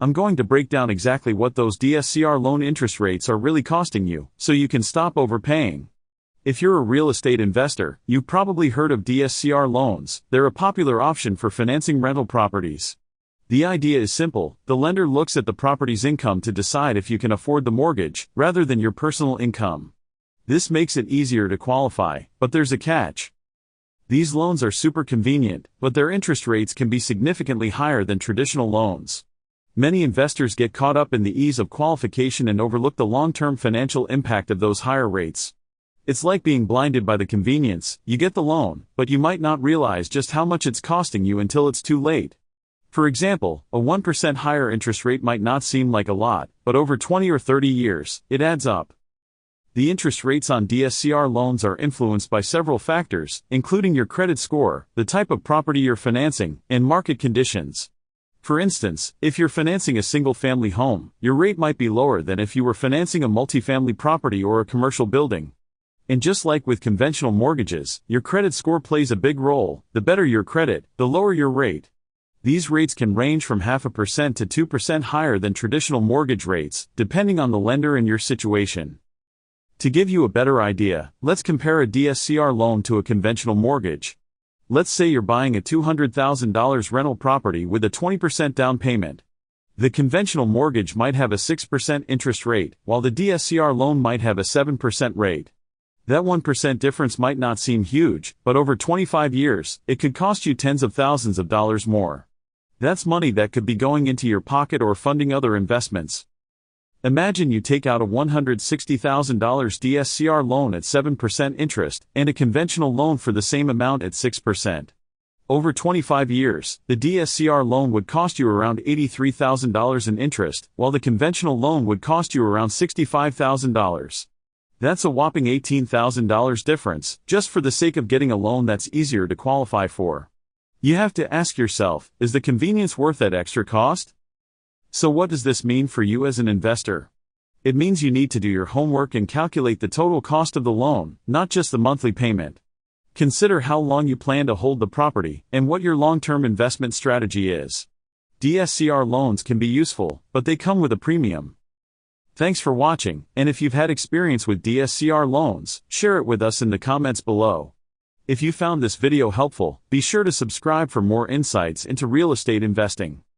I'm going to break down exactly what those DSCR loan interest rates are really costing you, so you can stop overpaying. If you're a real estate investor, you've probably heard of DSCR loans. They're a popular option for financing rental properties. The idea is simple: the lender looks at the property's income to decide if you can afford the mortgage, rather than your personal income. This makes it easier to qualify, but there's a catch. These loans are super convenient, but their interest rates can be significantly higher than traditional loans. Many investors get caught up in the ease of qualification and overlook the long-term financial impact of those higher rates. It's like being blinded by the convenience: you get the loan, but you might not realize just how much it's costing you until it's too late. For example, a 1% higher interest rate might not seem like a lot, but over 20 or 30 years, it adds up. The interest rates on DSCR loans are influenced by several factors, including your credit score, the type of property you're financing, and market conditions. For instance, if you're financing a single-family home, your rate might be lower than if you were financing a multifamily property or a commercial building. And just like with conventional mortgages, your credit score plays a big role. The better your credit, the lower your rate. These rates can range from 0.5% to 2% higher than traditional mortgage rates, depending on the lender and your situation. To give you a better idea, let's compare a DSCR loan to a conventional mortgage. Let's say you're buying a $200,000 rental property with a 20% down payment. The conventional mortgage might have a 6% interest rate, while the DSCR loan might have a 7% rate. That 1% difference might not seem huge, but over 25 years, it could cost you tens of thousands of dollars more. That's money that could be going into your pocket or funding other investments. Imagine you take out a $160,000 DSCR loan at 7% interest, and a conventional loan for the same amount at 6%. Over 25 years, the DSCR loan would cost you around $83,000 in interest, while the conventional loan would cost you around $65,000. That's a whopping $18,000 difference, just for the sake of getting a loan that's easier to qualify for. You have to ask yourself, is the convenience worth that extra cost? So what does this mean for you as an investor? It means you need to do your homework and calculate the total cost of the loan, not just the monthly payment. Consider how long you plan to hold the property, and what your long-term investment strategy is. DSCR loans can be useful, but they come with a premium. Thanks for watching, and if you've had experience with DSCR loans, share it with us in the comments below. If you found this video helpful, be sure to subscribe for more insights into real estate investing.